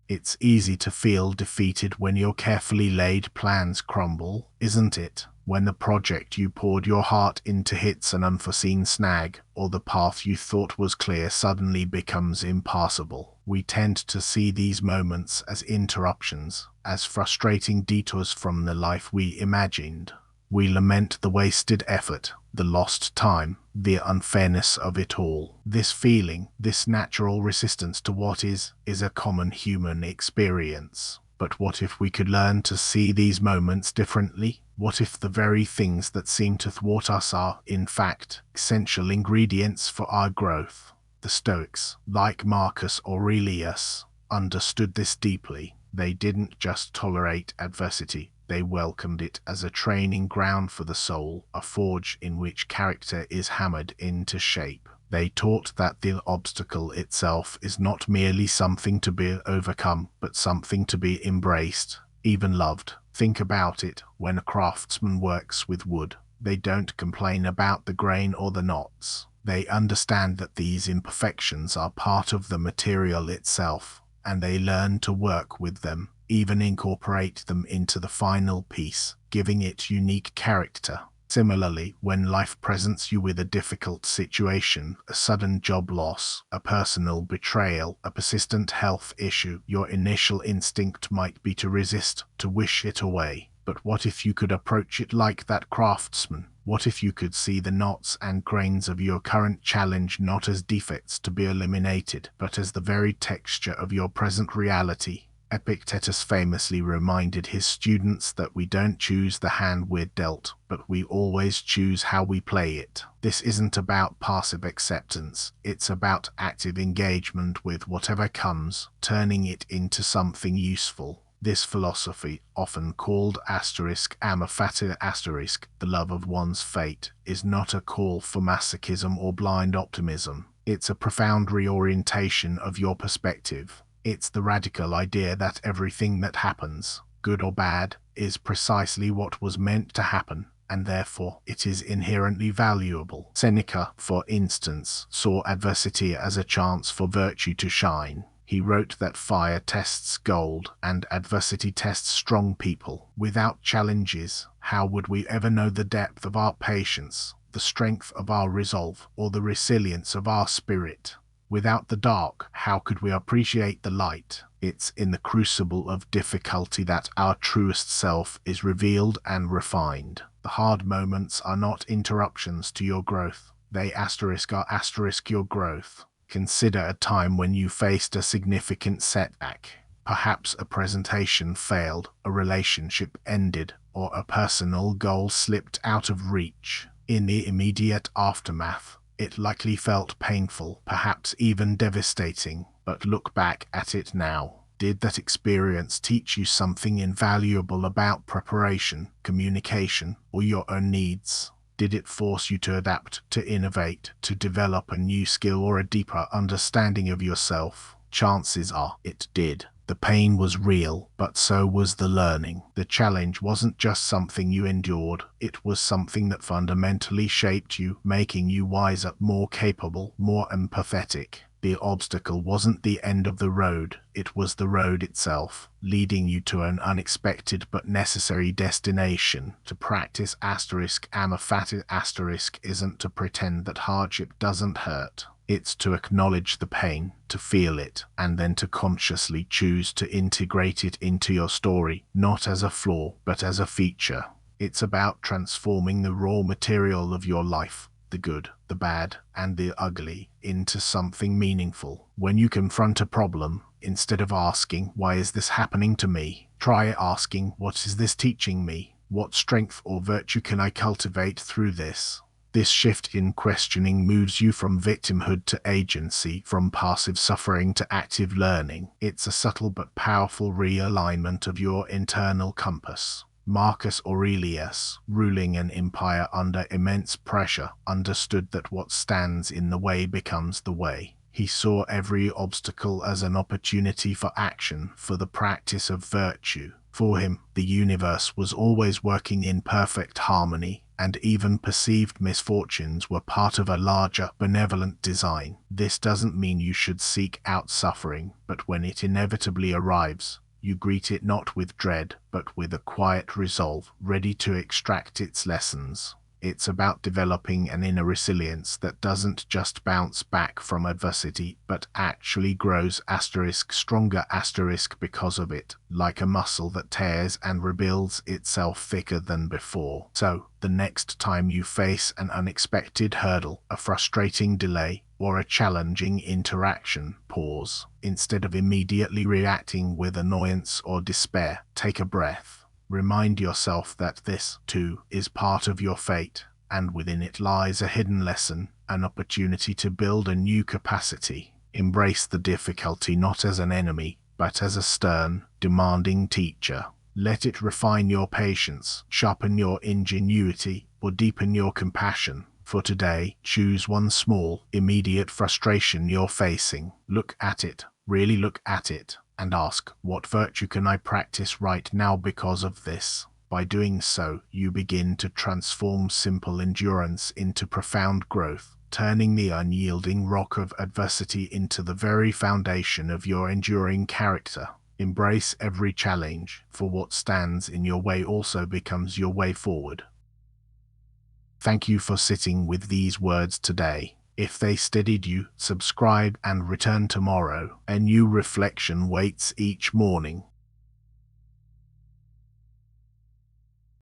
It's easy to feel defeated when your carefully laid plans crumble, isn't it? When the project you poured your heart into hits an unforeseen snag, or the path you thought was clear suddenly becomes impassable. We tend to see these moments as interruptions, as frustrating detours from the life we imagined. We lament the wasted effort, the lost time, the unfairness of it all. This feeling, this natural resistance to what is a common human experience. But what if we could learn to see these moments differently? What if the very things that seem to thwart us are, in fact, essential ingredients for our growth? The Stoics, like Marcus Aurelius, understood this deeply. They didn't just tolerate adversity. They welcomed it as a training ground for the soul, a forge in which character is hammered into shape. They taught that the obstacle itself is not merely something to be overcome, but something to be embraced, even loved. Think about it. When a craftsman works with wood, they don't complain about the grain or the knots. They understand that these imperfections are part of the material itself, and they learn to work with them, even incorporate them into the final piece, giving it unique character. Similarly, when life presents you with a difficult situation, a sudden job loss, a personal betrayal, a persistent health issue, your initial instinct might be to resist, to wish it away. But what if you could approach it like that craftsman? What if you could see the knots and grains of your current challenge not as defects to be eliminated, but as the very texture of your present reality? Epictetus famously reminded his students that we don't choose the hand we're dealt, but we always choose how we play it. This isn't about passive acceptance, it's about active engagement with whatever comes, turning it into something useful. This philosophy, often called amor fati, the love of one's fate, is not a call for masochism or blind optimism. It's a profound reorientation of your perspective. It's the radical idea that everything that happens, good or bad, is precisely what was meant to happen, and therefore it is inherently valuable. Seneca, for instance, saw adversity as a chance for virtue to shine. He wrote that fire tests gold, and adversity tests strong people. Without challenges, how would we ever know the depth of our patience, the strength of our resolve, or the resilience of our spirit? Without the dark, how could we appreciate the light? It's in the crucible of difficulty that our truest self is revealed and refined. The hard moments are not interruptions to your growth. They are your growth. Consider a time when you faced a significant setback. Perhaps a presentation failed, a relationship ended, or a personal goal slipped out of reach. In the immediate aftermath, it likely felt painful, perhaps even devastating, but look back at it now. Did that experience teach you something invaluable about preparation, communication, or your own needs? Did it force you to adapt, to innovate, to develop a new skill or a deeper understanding of yourself? Chances are it did. The pain was real, but so was the learning. The challenge wasn't just something you endured, it was something that fundamentally shaped you, making you wiser, more capable, more empathetic. The obstacle wasn't the end of the road, it was the road itself, leading you to an unexpected but necessary destination. To practice amor fati isn't to pretend that hardship doesn't hurt. It's to acknowledge the pain, to feel it, and then to consciously choose to integrate it into your story, not as a flaw, but as a feature. It's about transforming the raw material of your life, the good, the bad, and the ugly, into something meaningful. When you confront a problem, instead of asking, "Why is this happening to me?" try asking, "What is this teaching me? What strength or virtue can I cultivate through this?" This shift in questioning moves you from victimhood to agency, from passive suffering to active learning. It's a subtle but powerful realignment of your internal compass. Marcus Aurelius, ruling an empire under immense pressure, understood that what stands in the way becomes the way. He saw every obstacle as an opportunity for action, for the practice of virtue. For him, the universe was always working in perfect harmony, and even perceived misfortunes were part of a larger, benevolent design. This doesn't mean you should seek out suffering, but when it inevitably arrives, you greet it not with dread, but with a quiet resolve, ready to extract its lessons. It's about developing an inner resilience that doesn't just bounce back from adversity, but actually grows stronger because of it, like a muscle that tears and rebuilds itself thicker than before. So, the next time you face an unexpected hurdle, a frustrating delay, or a challenging interaction, pause. Instead of immediately reacting with annoyance or despair, take a breath. Remind yourself that this, too, is part of your fate, and within it lies a hidden lesson, an opportunity to build a new capacity. Embrace the difficulty not as an enemy, but as a stern, demanding teacher. Let it refine your patience, sharpen your ingenuity, or deepen your compassion. For today, choose one small, immediate frustration you're facing. Look at it, really look at it, and ask, what virtue can I practice right now because of this? By doing so, you begin to transform simple endurance into profound growth, turning the unyielding rock of adversity into the very foundation of your enduring character. Embrace every challenge, for what stands in your way also becomes your way forward. Thank you for sitting with these words today. If they steadied you, subscribe and return tomorrow. A new reflection waits each morning.